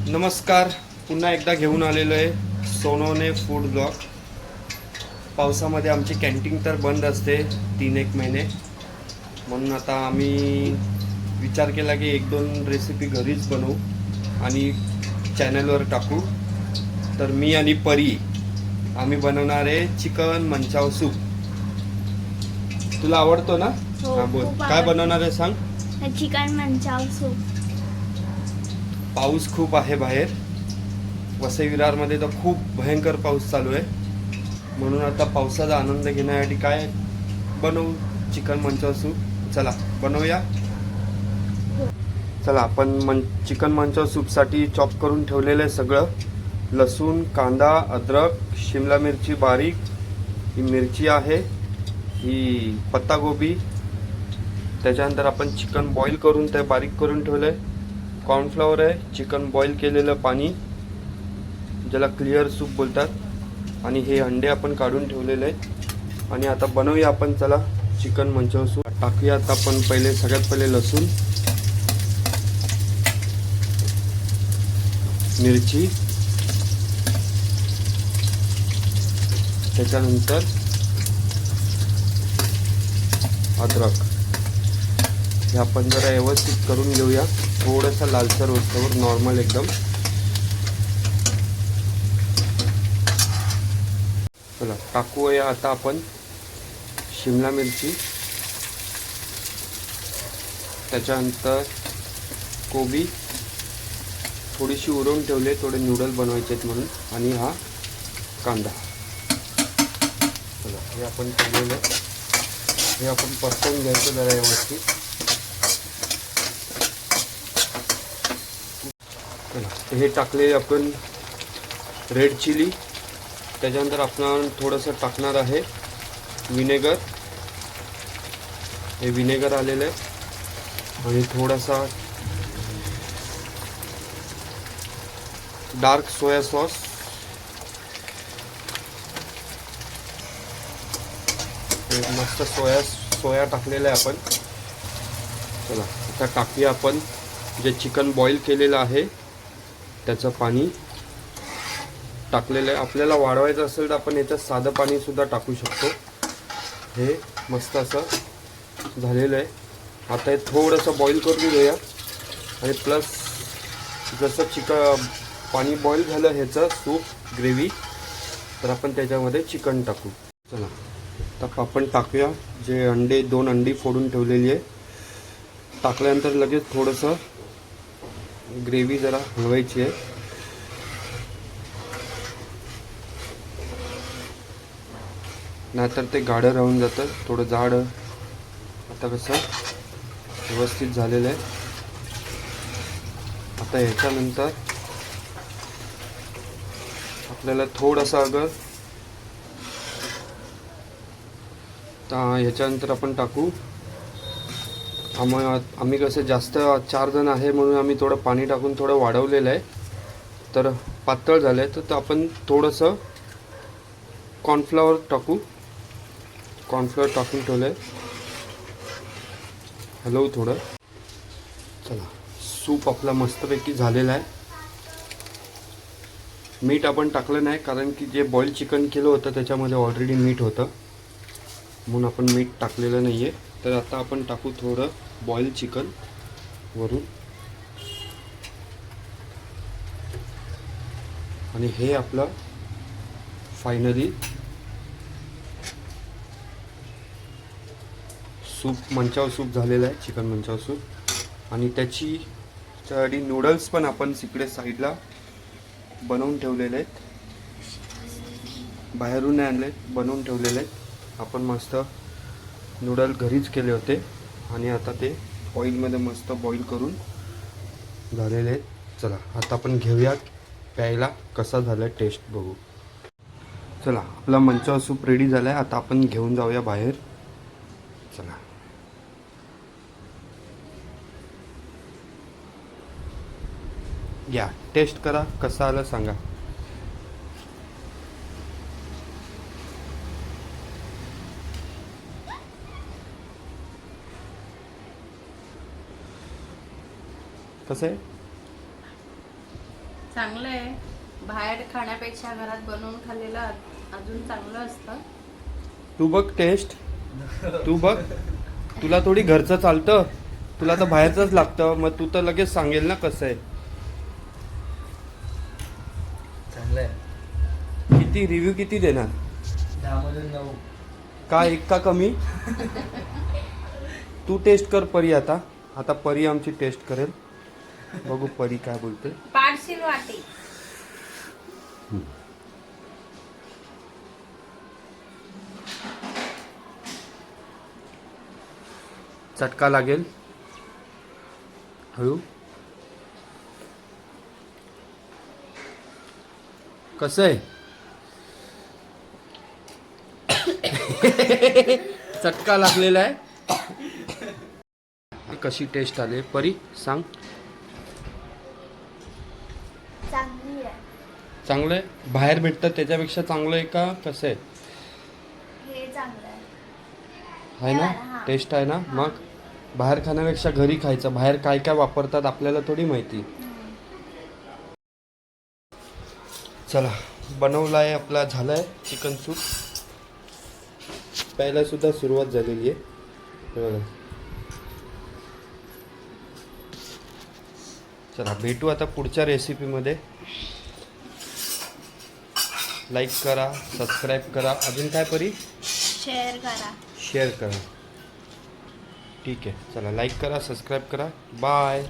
नमस्कार. पुन्हा एकदा घेऊन आलेलो आहे सोनवणे फूड ब्लॉग. पावसामध्ये आमची कॅन्टीन तर बंद असते 3-1 महिने, म्हणून आता आम्ही विचार केला की 1-2 रेसिपी घरीच बनवू आणि चॅनलवर टाकू. तर मी आणि परी आम्ही बनवणार आहे चिकन मंचाव सूप. तुला आवडतो ना? हो, हा बोल, खूप काय आवडतं. बनवणार आहे सांग. Chicken manchow soup. पाऊस खूप आहे बाहेर, वसई विरारमध्ये तर खूप भयंकर पाऊस चालू आहे, म्हणून आता पावसाचा आनंद घेण्यासाठी काय बनवू, चिकन मंचाव सूप. चला बनवूया. चला आपण चिकन मंचाव सूपसाठी चॉप करून ठेवलेलं आहे सगळं. लसूण, कांदा, अद्रक, शिमला मिरची बारीक, ही मिरची आहे, ही पत्तागोबी. त्याच्यानंतर आपण चिकन बॉईल करून ते बारीक करून ठेवलं आहे. कॉर्नफ्लॉवर आहे, चिकन बॉईल केलेलं पाणी ज्याला क्लिअर सूप बोलतात, आणि हे अंडे आपण काढून ठेवलेले आहेत. आणि आता बनवूया आपण. चला चिकन मंचाव सूप टाकूया. आता आपण सगळ्यात पहिले लसूण, मिरची, त्याच्यानंतर अद्रक, हे आपण जरा व्यवस्थित करून घेऊया. थोडंसं लालसर होतं, नॉर्मल एकदम. चला टाकूया आता आपण शिमला मिरची, त्याच्यानंतर कोबी थोडीशी उरवून ठेवले, थोडे नूडल बनवायचे आहेत म्हणून, आणि हा कांदा. चला हे आपण ठेवलेलं, हे आपण परतवून घ्यायचं जरा व्यवस्थित. चला हे टाकले आपण रेड चिली. त्याच्यानंतर आपण थोडंसं टाकणार आहे विनेगर. हे विनेगर आलेलं आहे, आणि थोडासा डार्क सोया सॉस. मस्त सोया टाकलेलं आहे आपण. चला आता टाकूया आपण जे चिकन बॉईल केलेलं आहे त्याचं पाणी टाकलेलं आहे. आपल्याला वाढवायचं असेल तर आपण याच्यात साधं पाणी सुद्धा टाकू शकतो. हे मस्त असं झालेलं आहे. आता हे थोडंसं बॉईल करून घेऊया, आणि प्लस जसं चिकन पाणी बॉईल झालं ह्याचं सूप ग्रेव्ही, तर आपण त्याच्यामध्ये चिकन टाकू. चला आता आपण टाकूया जे 2 अंडी फोडून ठेवलेली आहे. टाकल्यानंतर लगेच थोडंसं ग्रेव्ही जरा हलवायची आहे. नाहीतर ते गाढं राहून जातं, थोडं जाड. आता कसं व्यवस्थित झालेलं आहे. आता ह्याच्यानंतर आपल्याला थोडंसं ह्याच्यानंतर आपण टाकू. आम्ही कसं जास्त 4 जण आहे म्हणून आम्ही थोडं पाणी टाकून थोडं वाढवलेलं आहे, तर पातळ झालं आहे. तर आपण थोडंसं कॉर्नफ्लॉवर टाकू. कॉर्नफ्लॉवर टाकून ठेवलं आहे, हलवू थोडं. चला सूप आपला मस्तपैकी झालेला आहे. मीठ आपण टाकलं नाही, कारण की जे बॉईल चिकन केलं होतं त्याच्यामध्ये ऑलरेडी मीठ होतं, म्हणून आपण मीठ टाकलेलं नाही आहे. तर आता आपण टाकू थोडं बॉईल चिकन वरून, आणि हे आपलं फायनली सूप मंचाव सूप झालेलं आहे, चिकन मंचाव सूप. आणि त्याच्यासाठी नूडल्स पण आपण तिकडे साईडला बनवून ठेवलेले आहेत, बाहेरून आणले बनवून ठेवलेले आहेत. आपण मस्त नूडल घरीच केले होते, आणि आता ते ऑइलमध्ये मस्त बॉईल करून झालेले आहेत. चला आता आपण घेऊया प्यायला, कसा झाला टेस्ट बघू. चला आपला मंचाव सूप रेडी झाला आहे. आता आपण घेऊन जाऊया बाहेर. चला या टेस्ट करा, कसा आला सांगा. कसं आहे? चांगलं आहे. बाहेर खाण्यापेक्षा घरात बनवून खाल्लेलं अजून चांगलं असतं. तू बघ टेस्ट, तू बघ. तुला थोडी घरचं चालतं, तुला तर बाहेरचंच लागतं. मग तू तर लगेच सांगेल ना कसं आहे. चांगलं आहे. किती रिव्ह्यू किती देणार? 10 मधून 9. का एक का कमी? तू टेस्ट कर परी. आता आता परी आमची टेस्ट करेल. बघू परी काय बोलते. पाडशील वाटी. चटका लागेल. हळू. कसं आहे? चटका लागलेला आहे. कशी टेस्ट आली परी सांग. चांगली आहे. चांगलं आहे. बाहेर भेटतं त्याच्यापेक्षा चांगलं आहे का कसं आहे? हे चांगलं आहे. आहे ना? हां. टेस्ट आहे ना? मग बाहेर खाण्यापेक्षा घरी खायचं. बाहेर काय काय वापरतात आपल्याला थोडी माहिती. चला बनवला आहे आपला, झाला आहे चिकन सूप. प्यायला सुद्धा सुरुवात झालेली आहे. हे बघा. चला भेटू आता पुढच्या रेसिपीमध्ये. लाईक करा, सबस्क्राईब करा. अजून काय परी? शेअर करा. शेअर करा. ठीक आहे. चला लाईक करा, सबस्क्राईब करा. बाय.